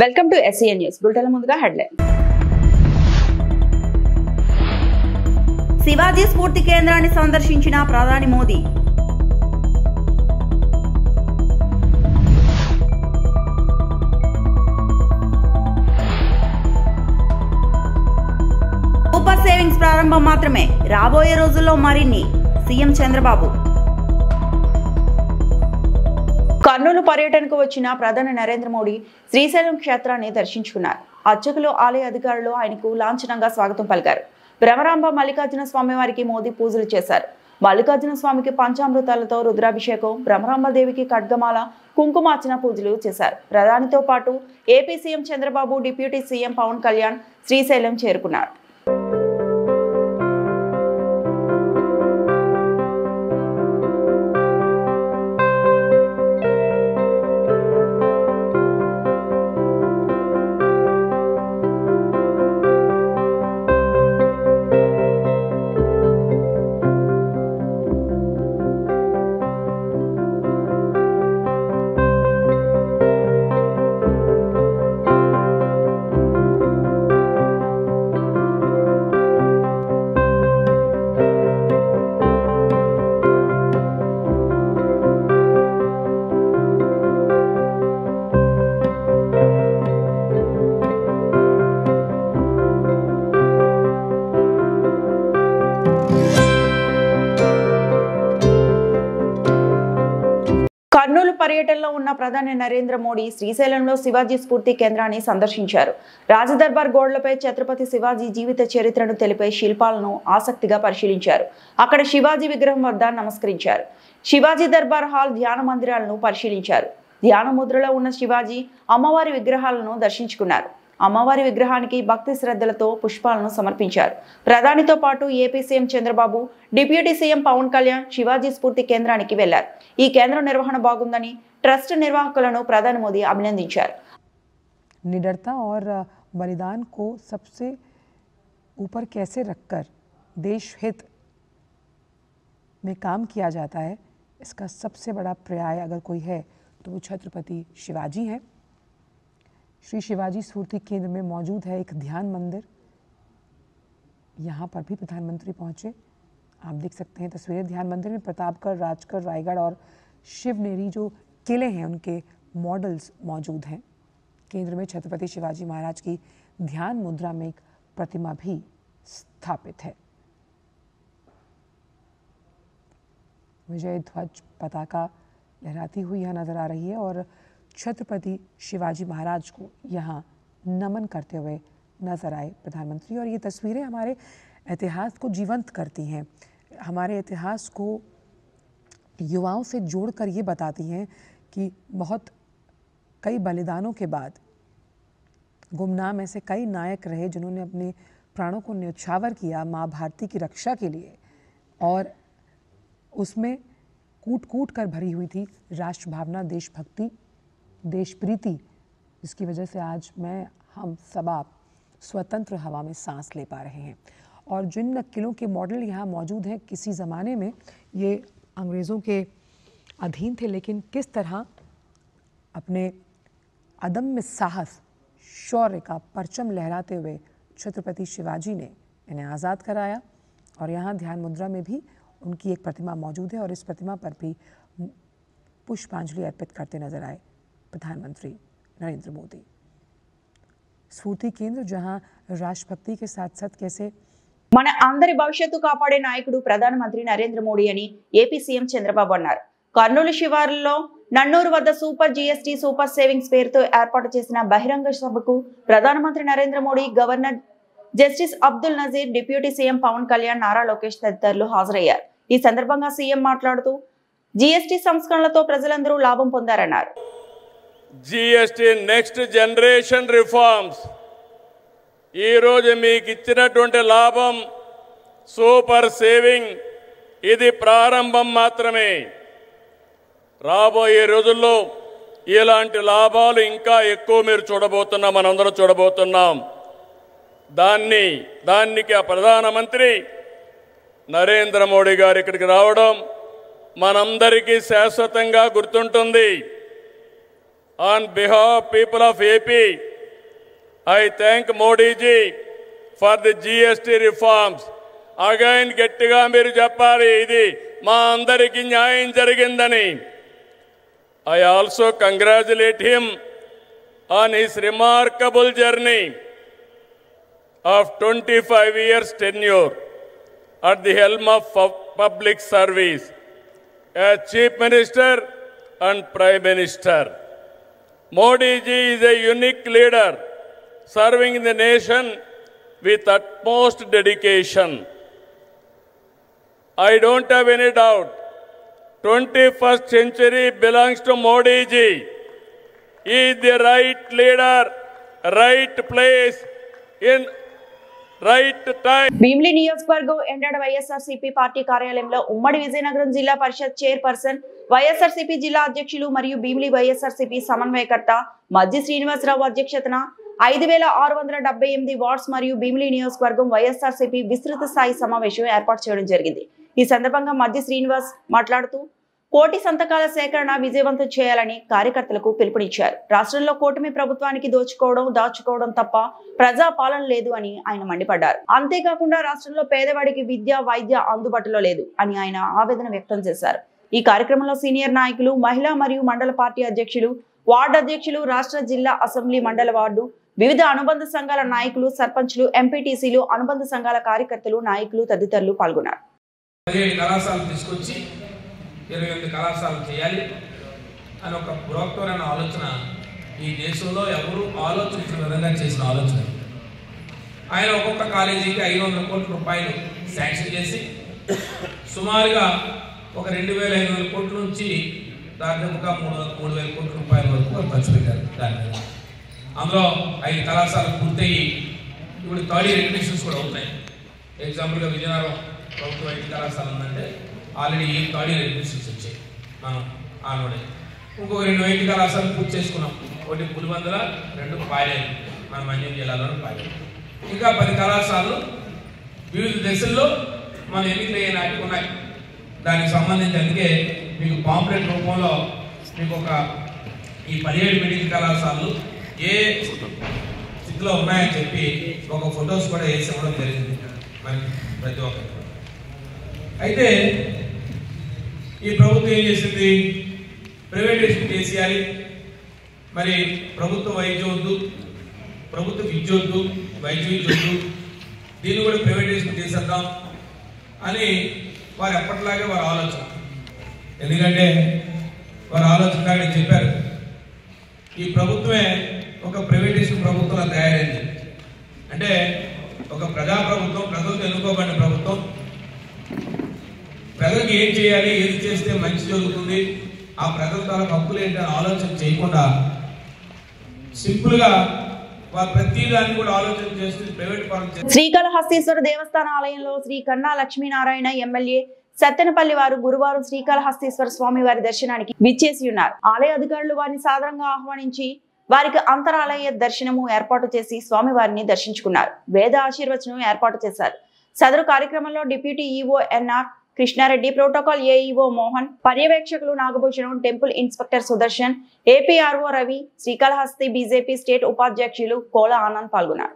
Welcome to SCN news bulletin ముందుగా headline. Shivaji స్ఫూర్తి కేంద్రాన్ని సందర్శించిన ప్రధాని మోదీ. సూపర్ సేవింగ్స్ ప్రారంభం మాత్రమే, రాబోయే రోజుల్లో మరిన్ని సీఎం చంద్రబాబు. కర్నూలు పర్యటనకు వచ్చిన ప్రధాని నరేంద్ర మోడీ శ్రీశైలం క్షేత్రాన్ని దర్శించుకున్నారు. అర్చకులు, ఆలయ అధికారులు ఆయనకు లాంఛనంగా స్వాగతం పలికారు. భ్రమరాంబ మల్లికార్జున స్వామి వారికి మోదీ పూజలు చేశారు. మల్లికార్జున స్వామికి పంచామృతాలతో రుద్రాభిషేకం, భ్రమరాంబ దేవికి ఖడ్గమాల, కుంకుమార్చన పూజలు చేశారు. ప్రధానితో పాటు AP CM Chandrababu, deputy CM Pawan Kalyan Srisailam చేరుకున్నారు. కర్నూలు పర్యటనలో ఉన్న ప్రధాని నరేంద్ర మోడీ శ్రీశైలంలో శివాజీ స్ఫూర్తి కేంద్రాన్ని సందర్శించారు. రాజదర్బార్ గోడలపై ఛత్రపతి శివాజీ జీవిత చరిత్రను తెలిపే శిల్పాలను ఆసక్తిగా పరిశీలించారు. అక్కడ శివాజీ విగ్రహం వద్ద నమస్కరించారు. శివాజీ దర్బార్ హాల్, ధ్యాన మందిరాలను పరిశీలించారు. ధ్యాన ముద్రలో ఉన్న శివాజీ, అమ్మవారి విగ్రహాలను దర్శించుకున్నారు. అమ్మవారి విగ్రహానికి భక్తి శ్రద్ధలతో పుష్పాలను సమర్పించారు. ప్రధానితో పాటు AP CM Chandrababu, deputy CM Pawan Kalyan Shivaji స్ఫూర్తి కేంద్రానికి వెళ్లారు. ఈ కేంద్రం నిర్వహణ బాగుందని ట్రస్ట్ నిర్వాహకులను ప్రధాని మోదీ అభినందించారు. निडरता और बलिदान को सबसे ऊपर कैसे रखकर देश हित में काम किया जाता है, इसका सबसे बड़ा पर्याय अगर कोई है तो वो छत्रपति शिवाजी है. श्री शिवाजी स्फूर्ति केंद्र में मौजूद है एक ध्यान मंदिर. यहाँ पर भी प्रधानमंत्री पहुँचे. आप देख सकते हैं तस्वीरें. ध्यान मंदिर में प्रतापगढ़, राजगढ़, रायगढ़ और शिवनेरी जो किले हैं उनके मॉडल्स मौजूद हैं. केंद्र में छत्रपति शिवाजी महाराज की ध्यान मुद्रा में एक प्रतिमा भी स्थापित है. विजय ध्वज पताका लहराती हुई यहाँ नजर आ रही है और छत्रपति शिवाजी महाराज को यहाँ नमन करते हुए नजर आए प्रधानमंत्री. और ये तस्वीरें हमारे इतिहास को जीवंत करती हैं, हमारे इतिहास को युवाओं से जोड़कर ये बताती हैं कि बहुत कई बलिदानों के बाद गुमनाम ऐसे कई नायक रहे जिन्होंने अपने प्राणों को न्यौछावर किया माँ भारती की रक्षा के लिए. और उसमें कूट कूट कर भरी हुई थी राष्ट्र भावना, देशभक्ति, देश प्रीति, जिसकी वजह से आज हम सब आप स्वतंत्र हवा में सांस ले पा रहे हैं. और जिन किलों के मॉडल यहाँ मौजूद हैं, किसी ज़माने में ये अंग्रेज़ों के अधीन थे, लेकिन किस तरह अपने अदम्य साहस, शौर्य का परचम लहराते हुए छत्रपति शिवाजी ने इन्हें आज़ाद कराया. और यहाँ ध्यान मुद्रा में भी उनकी एक प्रतिमा मौजूद है और इस प्रतिमा पर भी पुष्पांजलि अर्पित करते नजर आए प्रधानमंत्री नरेंद्र मोदी. स्फूर्ति केंद्र जहां राष्ट्रभक्ति के साथ साथ कैसे మన అందరి భవిష్యత్తు కాపాడే నాయకుడు ప్రధానమంత్రి నరేంద్ర మోడీ అని ఏపీ సీఎం చంద్రబాబు అన్నారు. కర్నూలు శివారులో నన్నూరు వద్ద సూపర్ జీఎస్టీ సూపర్ సేవింగ్స్ పేరుతో ఏర్పాటు చేసిన బహిరంగ సభకు ప్రధానమంత్రి Narendra Modi, governor justice Abdul Nazeer, deputy CM Pawan Kalyan, Nara Lokesh తదితరులు హాజరయ్యారు. ఈ సందర్భంగా సీఎం మాట్లాడుతూ జీఎస్టీ సంస్కరణలతో ప్రజలందరూ లాభం పొందారన్నారు. జీఎస్టీ నెక్స్ట్ జనరేషన్ రిఫార్మ్స్ ఈ రోజు మీకు ఇచ్చినటువంటి లాభం సూపర్ సేవింగ్, ఇది ప్రారంభం మాత్రమే. రాబోయే రోజుల్లో ఇలాంటి లాభాలు ఇంకా ఎక్కువ మీరు చూడబోతున్నాం, మనందరం చూడబోతున్నాం. దానికి ఆ ప్రధానమంత్రి నరేంద్ర మోడీ గారు ఇక్కడికి రావడం మనందరికీ శాశ్వతంగా గుర్తుంటుంది. On behalf of people of AP, I thank Modi ji for the GST reforms. Again గట్టిగా మీరు చెప్పాలి ఇది మా అందరికి న్యాయం జరిగిందని. I also congratulate him on his remarkable journey of 25 years tenure at the helm of public service as Chief Minister and Prime Minister. Modi ji is a unique leader serving the nation with utmost dedication. I don't have any doubt 21st century belongs to Modi ji. He is the right leader, right place in right time. Bheemili నియోజకవర్గం ఎండడ YSRCP party కార్యాలయంలో ఉమ్మడి విజయనగరం జిల్లా పరిషత్ chairperson, YSRCP జిల్లా అధ్యక్షులు మరియు భీమిలి వైఎస్ఆర్సీపీ సమన్వయకర్త మజ్జి శ్రీనివాసరావు అధ్యక్షతన 5678 wards మరియు భీమిలి నియోజకవర్గం వైఎస్ఆర్సీపీ విస్తృత స్థాయి సమావేశం ఏర్పాటు చేయడం జరిగింది. ఈ సందర్భంగా మజ్జి శ్రీనివాస్ మాట్లాడుతూ కోటి సంతకాల సేకరణ విజయవంతం చేయాలని కార్యకర్తలకు పిలుపునిచ్చారు. రాష్ట్రంలో కూటమి ప్రభుత్వానికి దాచుకోవడం తప్ప ప్రజా పాలన లేదు అని ఆయన మండిపడ్డారు. అంతేకాకుండా రాష్ట్రంలో పేదవాడికి విద్య, వైద్య అందుబాటులో లేదు అని ఆయన ఆవేదన వ్యక్తం చేశారు. ఈ కార్యక్రమంలో సీనియర్ నాయకులు, మహిళా మరియు మండల పార్టీ అధ్యక్షులు, వార్డు అధ్యక్షులు, రాష్ట్ర, జిల్లా, అసెంబ్లీ, మండల వార్డు, వివిధ అనుబంధ సంఘాల నాయకులు, సర్పంచ్లు, ఎంపీటీసీలు, అనుబంధ సంఘాల కార్యకర్తలు, నాయకులు తదితరులు పాల్గొన్నారు. 28 కళాశాలలు చేయాలి అని ఒక బృహత్తరమైన ఆలోచన ఈ దేశంలో ఎవరు ఆలోచించిన విధంగా చేసిన ఆలోచన. ఆయన ఒక్కొక్క కాలేజీకి 500 కోట్ల రూపాయలు శాంక్షన్ చేసి సుమారుగా ఒక 2500 కోట్ల నుంచి దాదాపుగా 3000 కోట్ల రూపాయల వరకు ఖర్చు పెట్టారు. దాని మీద అందులో 5 కళాశాలలు పూర్తయ్యి ఇప్పుడు థర్డ్ ఇయర్ అడ్మిషన్స్ కూడా అవుతాయి. ఎగ్జాంపుల్గా విజయనగరం ప్రభుత్వ వైద్య కళాశాల ఉందంటే ఆల్రెడీ థర్డ్ ఇయర్ అడ్మిషన్స్ వచ్చాయి. మనం ఆల్రెడీ ఇంకొక 2 వైద్య కళాశాలలు పూర్తి చేసుకున్నాం. ఒకటి పులివందల, 2 పాలేరు, మన మంజం జిల్లాలోని పాలేరు. ఇంకా 10 కళాశాలలు వివిధ దశల్లో మనం ఎన్నికలయ్యే నాటికి ఉన్నాయి. దానికి సంబంధించి అందుకే మీకు పాంప్లెట్ రూపంలో మీకు ఒక ఈ 17 మెడికల్ కళాశాలలు ఏ స్థితిలో ఉన్నాయని చెప్పి ఒక ఫొటోస్ కూడా వేసి ఇవ్వడం జరిగింది మనకి ప్రతి ఒక్కరికి. అయితే ఈ ప్రభుత్వం ఏం చేసింది? ప్రైవేటైజేషన్ చేసేయాలి, మరి ప్రభుత్వ వైద్యం వద్దు, ప్రభుత్వ విద్య వద్దు, వైద్య విద్య వద్దు, దీన్ని కూడా ప్రైవేటైజేషన్ చేసేద్దాం అని వారు ఎప్పటిలాగే వారి ఆలోచన. ఎందుకంటే వారి ఆలోచన నేను చెప్పారు, ఈ ప్రభుత్వమే ఒక ప్రైవేటైజేషన్ ప్రభుత్వంలో తయారైంది. అంటే ఒక ప్రజాప్రభుత్వం, ప్రజలతో ఎన్నుకోబడిన ప్రభుత్వం, ప్రజలకు ఏం చేయాలి, ఏది చేస్తే మంచి జరుగుతుంది, ఆ ప్రజల తాలూకు హక్కులు ఏంటని ఆలోచన చేయకుండా సింపుల్ గా వారు ప్రతి దాన్ని కూడా ఆలోచన చేస్తుంది ప్రైవేట్ పరం. శ్రీకాళహస్తీశ్వర దేవస్థాన ఆలయంలో శ్రీ కన్నా లక్ష్మీనారాయణ ఎమ్మెల్యే సత్తెనపల్లి వారు గురువారం శ్రీకాళహస్తీశ్వర స్వామి వారి దర్శనానికి విచ్చేసి ఉన్నారు. ఆలయ అధికారులు వారిని సాదరంగా ఆహ్వానించి వారికి అంతరాలయ దర్శనము ఏర్పాటు చేసి స్వామివారిని దర్శించుకున్నారు. వేద ఆశీర్వచనం ఏర్పాటు చేశారు. సదరు కార్యక్రమంలో deputy EO NR Krishna Reddy, protocol AEO Mohan, పర్యవేక్షకులు Nagabhushanam, temple inspector Sudarshan, APRO Ravi, Srikalahasti BJP state ఉపాధ్యక్షులు కోల ఆనంద్ పాల్గొన్నారు.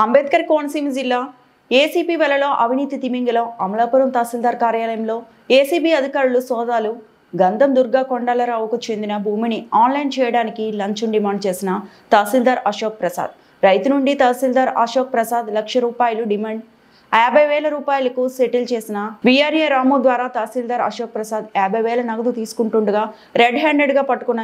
అంబేద్కర్ కోనసీమ జిల్లా ఏసీబీ వలలో అవినీతి తిమింగలం అమలాపురం తహసీల్దార్ కార్యాలయంలో ఏసీబీ అధికారులు సోదాలు. గంధం దుర్గా కొండలరావుకు చెందిన భూమిని ఆన్లైన్ చేయడానికి లంచం డిమాండ్ చేసిన తహసీల్దార్ అశోక్ ప్రసాద్. రైతు నుండి తహసీల్దార్ అశోక్ ప్రసాద్ ₹1,00,000 డిమాండ్ 50,000 రూపాయలకు సెటిల్ చేసిన విఆర్ఏ రాము ద్వారా తహసీల్దార్ అశోక్ ప్రసాద్ 50,000 నగదు తీసుకుంటుండగా రెడ్ హ్యాండెడ్ గా పట్టుకున్న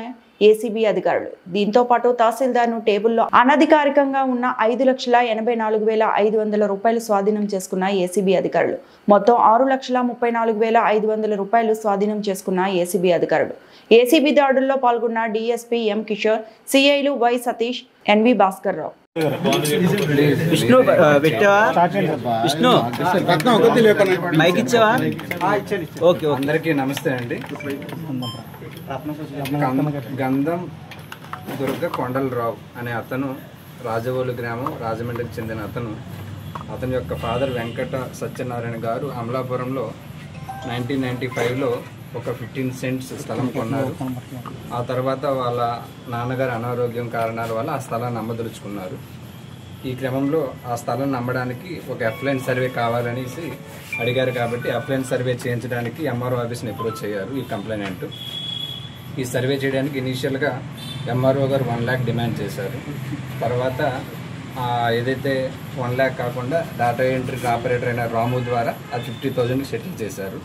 ఏసీబీ అధికారులు. దీంతో పాటు తహసీల్దార్ ను టేబుల్లో అనధికారికంగా ఉన్న ₹5,84,500 స్వాధీనం చేసుకున్న ఏసీబీ అధికారులు. మొత్తం ₹6,34,500 స్వాధీనం చేసుకున్న ఏసీబీ అధికారులు. ఏసీబీ దాడుల్లో పాల్గొన్న డీఎస్పీ ఎం కిషోర్, సిఐలు వై సతీష్, ఎన్వి భాస్కర్ రావు. విష్ణు పెట్టావా? విష్ణు మైక్ ఇచ్చావా? ఓకే. అందరికీ నమస్తే అండి. గంధం దుర్గ కొండలరావు అనే అతను రాజవోలు గ్రామం, రాజమండ్రికి చెందిన అతని యొక్క ఫాదర్ వెంకట సత్యనారాయణ గారు అమలాపురంలో 1995లో ఒక 15 సెంట్స్ స్థలం కొన్నారు. ఆ తర్వాత వాళ్ళ నాన్నగారు అనారోగ్యం కారణాల వల్ల ఆ స్థలాన్ని అమ్మదలుచుకున్నారు. ఈ క్రమంలో ఆ స్థలాన్ని అమ్మడానికి ఒక అప్లైన్ సర్వే కావాలనేసి అడిగారు. కాబట్టి అప్లైన్ సర్వే చేయించడానికి ఎంఆర్ఓ ఆఫీస్ని అప్రోచ్ అయ్యారు ఈ కంప్లైనెంట్. ఈ సర్వే చేయడానికి ఇనీషియల్గా ఎంఆర్ఓ గారు 1 lakh డిమాండ్ చేశారు. తర్వాత ఏదైతే 1 lakh కాకుండా డాటా ఎంట్రీ ఆపరేటర్ అయిన రాము ద్వారా అది 50,000కి సెటిల్ చేశారు.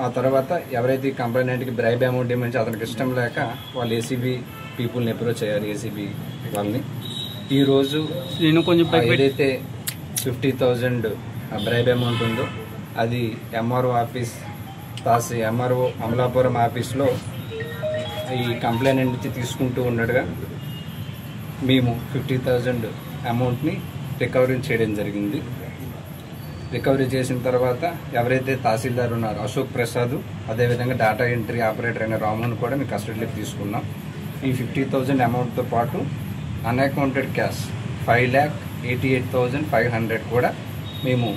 ఆ తర్వాత ఎవరైతే ఈ కంప్లైనెంట్కి బ్రైబ్ అమౌంట్ డిమాండ్ అతనికి ఇష్టం లేక వాళ్ళు ఏసీబీ పీపుల్ని అప్రోచ్ అయ్యారు. ఏసీబీ వాళ్ళని ఈరోజు ఏదైతే 50,000 బ్రైబ్ అమౌంట్ ఉందో అది ఎంఆర్ఓ ఆఫీస్ ఎంఆర్ఓ అమలాపురం ఆఫీస్లో ఈ కంప్లైంట్ నుంచి తీసుకుంటూ ఉండగా మేము 50,000 అమౌంట్ని రికవరీ చేయడం జరిగింది. రికవరీ చేసిన తర్వాత ఎవరైతే తహసీల్దార్ ఉన్నారో అశోక్ ప్రసాద్, అదేవిధంగా డాటా ఎంట్రీ ఆపరేటర్ అయిన రామును కూడా మేము కస్టడీలోకి తీసుకున్నాం. ఈ 50,000 అమౌంట్తో పాటు అన్అకౌంటెడ్ క్యాష్ 5,88,500 కూడా మేము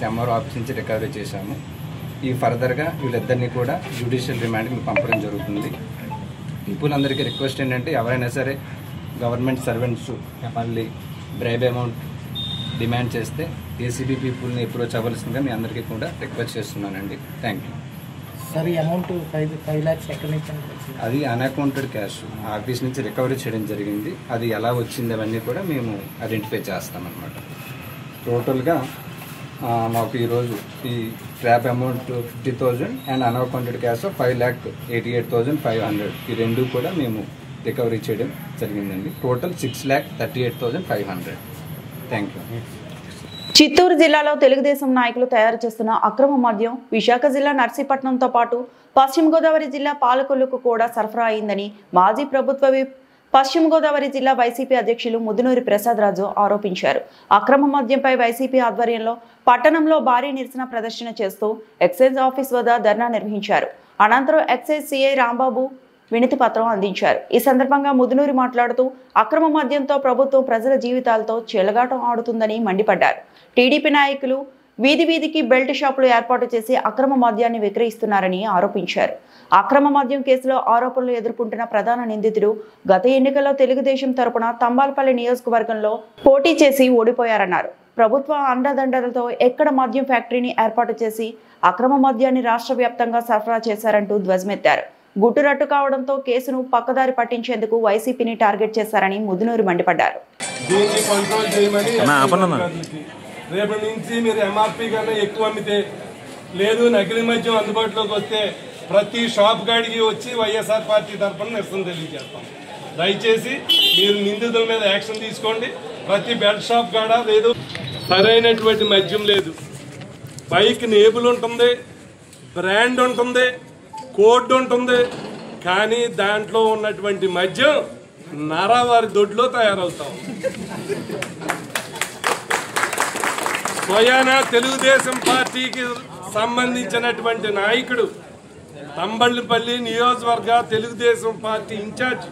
ఎంఆర్ఓ ఆఫీస్ నుంచి రికవరీ చేశాము. ఈ ఫర్దర్గా వీళ్ళిద్దరినీ కూడా జ్యుడిషియల్ రిమాండ్కి పంపడం జరుగుతుంది. పీపుల్ అందరికీ రిక్వెస్ట్ ఏంటంటే ఎవరైనా సరే గవర్నమెంట్ సర్వెంట్స్ మళ్ళీ బ్రైబ్ అమౌంట్ డిమాండ్ చేస్తే ఏసీబీ పీపుల్ని అప్రోచ్ అవ్వాల్సిందిగా మీ అందరికీ కూడా రిక్వెస్ట్ చేస్తున్నానండి. Thank you. సార్ ఈ అమౌంట్ 5 lakhs ఎక్కడి నుంచి? అది అన్అకౌంటెడ్ క్యాష్ ఆఫీస్ నుంచి రికవరీ చేయడం జరిగింది. అది ఎలా వచ్చింది అవన్నీ కూడా మేము ఐడెంటిఫై చేస్తామన్నమాట. టోటల్గా మాకు ఈరోజు ఈ trap amount 50,000 and unaccounted cash 5,88,500 ఈ రెండు కూడా మేము రికవరీ చేయడం జరిగిందండి. టోటల్ 6,38,500. Thank you. చిత్తూరు జిల్లాలో తెలుగుదేశం నాయకులు తయారు చేస్తున్న అక్రమ మద్యం విశాఖ జిల్లా నర్సీపట్నంతో పాటు పశ్చిమ గోదావరి జిల్లా పాలకొల్లుకు కూడా సరఫరా అయిందని మాజీ ప్రభుత్వ విప్ పశ్చిమ గోదావరి జిల్లా వైసీపీ అధ్యక్షులు ముద్దునూరి ప్రసాద్ రాజు ఆరోపించారు. అక్రమ మద్యంపై వైసీపీ ఆధ్వర్యంలో పట్టణంలో భారీ నిరసన ప్రదర్శన చేస్తూ ఎక్సైజ్ ఆఫీస్ వద్ద ధర్నా నిర్వహించారు. అనంతరం ఎక్సైజ్ సిఐ రాంబాబు వినతి పత్రం అందించారు. ఈ సందర్భంగా ముద్దునూరి మాట్లాడుతూ అక్రమ మద్యంతో ప్రభుత్వం ప్రజల జీవితాలతో చెలగాటం ఆడుతుందని మండిపడ్డారు. టీడీపీ నాయకులు వీధి వీధికి బెల్ట్ షాపులు ఏర్పాటు చేసి అక్రమ మద్యాన్ని విక్రయిస్తున్నారని ఆరోపించారు. అక్రమ మద్యం కేసులో ఆరోపణలు ఎదుర్కొంటున్న ప్రధాన నిందితుడు గత ఎన్నికల్లో తెలుగుదేశం తరపున తంబాలపల్లి నియోజకవర్గంలో పోటీ చేసి ఓడిపోయారన్నారు. ప్రభుత్వ అండదండలతో ఎక్కడ మద్యం ఫ్యాక్టరీని ఏర్పాటు చేసి అక్రమ మద్యాన్ని రాష్ట్ర వ్యాప్తంగా సరఫరా చేశారంటూ ధ్వజమెత్తారు. గుట్టురట్టు కావడంతో కేసును పక్కదారి పట్టించేందుకు వైసీపీని టార్గెట్ చేశారని ముద్దునూరి మండిపడ్డారు. రేపటి నుంచి మీరు ఎంఆర్పీ కన్నా ఎక్కువ అమ్మితే లేదు నకిలీ మద్యం అందుబాటులోకి వస్తే ప్రతి షాప్ గాడికి వచ్చి వైఎస్ఆర్ పార్టీ తరఫున నిరసన తెలియజేస్తాం. దయచేసి మీరు నిందితుల మీద యాక్షన్ తీసుకోండి. ప్రతి బెల్ట్ షాప్ కాడ లేదు సరైనటువంటి మద్యం లేదు. బైక్ నేబుల్ ఉంటుంది, బ్రాండ్ ఉంటుంది, కోడ్ ఉంటుంది, కానీ దాంట్లో ఉన్నటువంటి మద్యం నరవారి దొడ్లో తయారవుతాం. స్వయాన తెలుగుదేశం పార్టీకి సంబంధించినటువంటి నాయకుడు తంబళ్ళపల్లి నియోజకవర్గ తెలుగుదేశం పార్టీ ఇన్ఛార్జ్,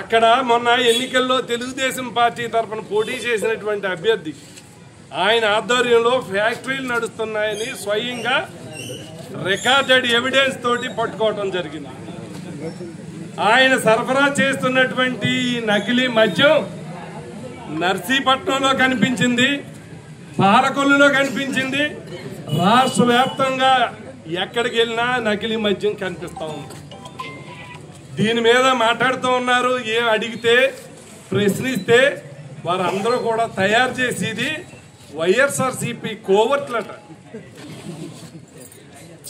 అక్కడ మొన్న ఎన్నికల్లో తెలుగుదేశం పార్టీ తరఫున పోటీ చేసినటువంటి అభ్యర్థి ఆయన ఆధ్వర్యంలో ఫ్యాక్టరీలు నడుస్తున్నాయని స్వయంగా రికార్డెడ్ ఎవిడెన్స్ తోటి పట్టుకోవడం జరిగింది. ఆయన సరఫరా చేస్తున్నటువంటి నకిలీ మద్యం నర్సీపట్నంలో కనిపించింది, పాలకొల్లులో కనిపించింది, రాష్ట్ర వ్యాప్తంగా ఎక్కడికి వెళ్ళినా నకిలీ మద్యం కనిపిస్తూ ఉంది. దీని మీద మాట్లాడుతూ ఉన్నారు. ఏం అడిగితే ప్రశ్నిస్తే వారందరూ కూడా తయారు చేసేది వైఎస్ఆర్సీపీ కోవర్ట్లట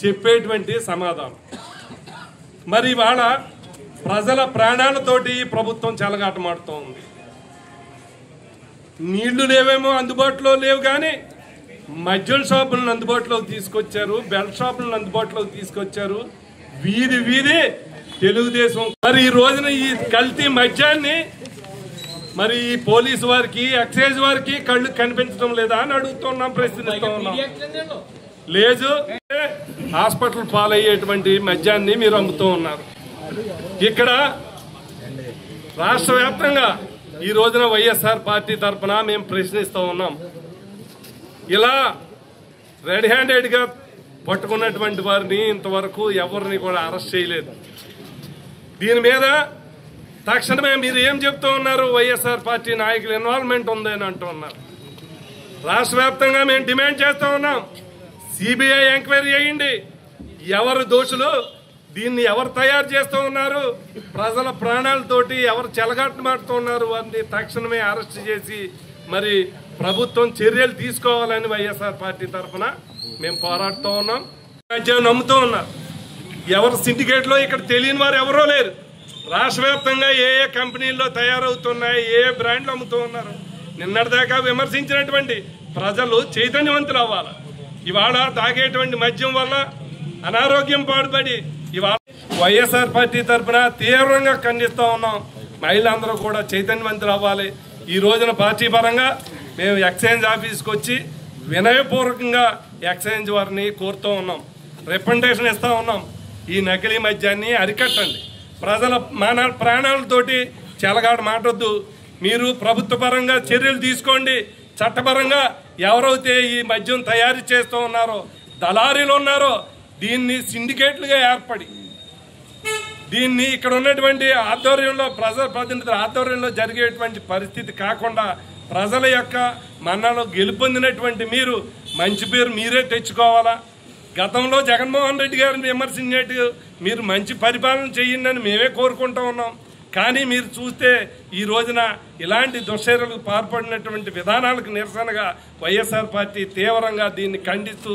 చెప్పేటువంటి సమాధానం. మరి ఇవాళ ప్రజల ప్రాణాలతోటి ప్రభుత్వం చెలగాటమాడుతూ ఉంది. నీళ్లు లేవేమో అందుబాటులో లేవు, కానీ మద్యం షాపులను అందుబాటులోకి తీసుకొచ్చారు, బెల్ట్ షాపులను అందుబాటులోకి తీసుకొచ్చారు. వీధి వీధి తెలుగుదేశం. మరి ఈ రోజున ఈ కల్తీ మద్యాన్ని మరి ఈ పోలీసు వారికి, ఎక్సైజ్ వారికి కళ్ళు కనిపించడం లేదా అని అడుగుతున్నాం, ప్రశ్నిస్తూ ఉన్నాం. లేదు, హాస్పిటల్ పాలయ్యేటువంటి మద్యాన్ని మీరు అమ్ముతూ ఉన్నారు. ఇక్కడ రాష్ట్ర వ్యాప్తంగా ఈ రోజున వైఎస్ఆర్ పార్టీ తరఫున మేము ప్రశ్నిస్తూ ఉన్నాం. ఇలా రెడ్ హ్యాండెడ్గా పట్టుకున్నటువంటి వారిని ఇంతవరకు ఎవరిని కూడా అరెస్ట్ చేయలేదు. దీని మీద తక్షణమే మీరు ఏం చెప్తూ ఉన్నారు? వైఎస్ఆర్ పార్టీ నాయకులు ఇన్వాల్వ్మెంట్ ఉందని అంటూ ఉన్నారు. రాష్ట్ర వ్యాప్తంగా మేము డిమాండ్ చేస్తూ ఉన్నాం, సిబిఐ ఎంక్వైరీ చేయండి. ఎవరు దోషులు, దీన్ని ఎవరు తయారు చేస్తూ ఉన్నారు, ప్రజల ప్రాణాలతోటి ఎవరు చెలగాటమాడుతూ ఉన్నారు, వారిని తక్షణమే అరెస్ట్ చేసి మరి ప్రభుత్వం చర్యలు తీసుకోవాలని వైఎస్ఆర్ పార్టీ తరఫున మేము పోరాడుతూ ఉన్నాం. మద్యం నమ్ముతూ ఉన్నారు. ఎవరు సిండికేట్లో ఇక్కడ తెలియని వారు ఎవరో లేరు. రాష్ట్ర వ్యాప్తంగా ఏ ఏ కంపెనీల్లో తయారవుతున్నాయి, ఏ బ్రాండ్లు అమ్ముతూ ఉన్నారు, నిన్నటిదాకా విమర్శించినటువంటి ప్రజలు చైతన్యవంతులు అవ్వాలి. ఇవాళ తాగేటువంటి మద్యం వల్ల అనారోగ్యం పాడుపడి ఇవాళ వైఎస్ఆర్ పార్టీ తరఫున తీవ్రంగా ఖండిస్తూ ఉన్నాం. మహిళలందరూ కూడా చైతన్యవంతులు అవ్వాలి. ఈ రోజున పార్టీ పరంగా మేము ఎక్సైజ్ ఆఫీస్కి వచ్చి వినయపూర్వకంగా ఎక్సైజ్ వారిని కోరుతూ ఉన్నాం, రిప్రజెంటేషన్ ఇస్తూ ఉన్నాం. ఈ నకిలీ మద్యాన్ని అరికట్టండి. ప్రజల ప్రాణాలతోటి చెలగాడు మాటొద్దు. మీరు ప్రభుత్వ పరంగా చర్యలు తీసుకోండి. చట్టపరంగా ఎవరైతే ఈ మద్యం తయారు చేస్తూ ఉన్నారో, దళారీలు ఉన్నారో, దీన్ని సిండికేట్లుగా ఏర్పడి దీన్ని ఇక్కడ ఉన్నటువంటి ఆధ్వర్యంలో, ప్రజా ప్రతినిధుల ఆధ్వర్యంలో జరిగేటువంటి పరిస్థితి కాకుండా ప్రజల యొక్క మన్నలో గెలుపొందినటువంటి మీరు మంచి పేరు మీరే తెచ్చుకోవాలా. గతంలో జగన్మోహన్ రెడ్డి గారిని విమర్శించేట్టు మీరు మంచి పరిపాలన చేయండి అని మేమే కోరుకుంటూ ఉన్నాం. కానీ మీరు చూస్తే ఈ రోజున ఇలాంటి దుశ్చర్యలకు పాల్పడినటువంటి విధానాలకు నిరసనగా వైఎస్ఆర్ పార్టీ తీవ్రంగా దీన్ని ఖండిస్తూ,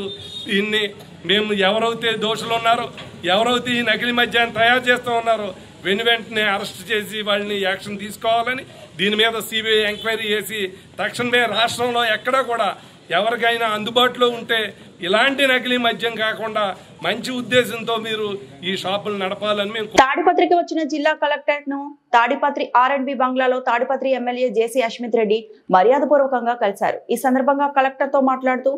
దీన్ని మేము ఎవరైతే దోషులు ఉన్నారో, ఎవరైతే ఈ నకిలీ మద్యాన్ని తయారు చేస్తూ ఉన్నారో వెంటనే అరెస్ట్ చేసి వాళ్ళని యాక్షన్ తీసుకోవాలని, దీని మీద సిబిఐ ఎంక్వైరీ చేసి తక్షణమే రాష్ట్రంలో ఎక్కడా కూడా ఎవరికైనా అందుబాటులో ఉంటే ఇలాంటి నకిలీ మద్యం కాకుండా మంచి ఉద్దేశంతో మీరు ఈ షాపులు నడపాలని మేము. తాడిపత్రికి వచ్చిన జిల్లా కలెక్టర్ ను తాడిపత్రి R&B బంగ్లాలో తాడిపత్రి ఎమ్మెల్యే జేసీ అశ్మిత్ రెడ్డి మర్యాదపూర్వకంగా కలిశారు. ఈ సందర్భంగా కలెక్టర్ తో మాట్లాడుతూ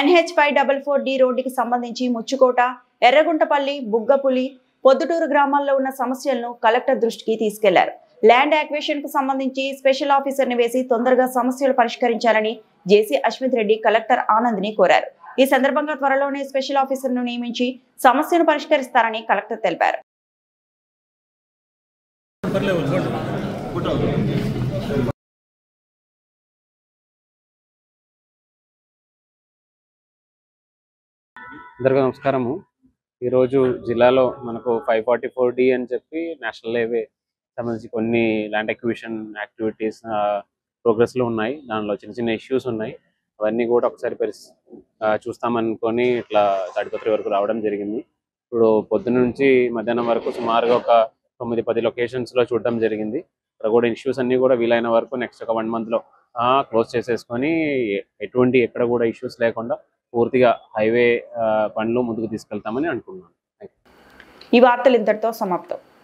NH 544D రోడ్డుకి సంబంధించి ముచ్చుకోట, ఎర్రగుంటపల్లి, బుగ్గపులి, పొద్దుటూరు గ్రామాల్లో ఉన్న సమస్యలను కలెక్టర్ దృష్టికి తీసుకెళ్లారు. ల్యాండ్ యాక్వేషన్ కు సంబంధించి స్పెషల్ ఆఫీసర్ ని వేసి తొందరగా సమస్యలు పరిష్కరించాలని జేసీ అశ్మిత్ రెడ్డి కలెక్టర్ ఆనంద్ ని కోరారు. ఈ సందర్భంగా త్వరలోనే స్పెషల్ ఆఫీసర్ ను నియమించి సమస్యను పరిష్కరిస్తారని కలెక్టర్ తెలిపారు. అందరికీ నమస్కారము. ఈరోజు జిల్లాలో మనకు 544D అని చెప్పి నేషనల్ హైవే సంబంధించి కొన్ని ల్యాండ్ అక్విజిషన్ యాక్టివిటీస్ ప్రోగ్రెస్లో ఉన్నాయి. దానిలో చిన్న చిన్న ఇష్యూస్ ఉన్నాయి. అవన్నీ కూడా ఒకసారి చూస్తామనుకొని ఇట్లా తాడిపత్రి వరకు రావడం జరిగింది. ఇప్పుడు పొద్దున్న నుంచి మధ్యాహ్నం వరకు సుమారుగా ఒక 9-10 లొకేషన్స్లో చూడడం జరిగింది. ఇక్కడ కూడా ఇష్యూస్ అన్నీ కూడా వీలైన వరకు నెక్స్ట్ ఒక 1 monthలో క్లోజ్ చేసేసుకొని ఎటువంటి ఎక్కడ కూడా ఇష్యూస్ లేకుండా పూర్తిగా హైవే పనులు ముందుకు తీసుకెళ్తామని అనుకుంటున్నాను. ఈ వార్తలు ఇంతటితో సమాప్తం.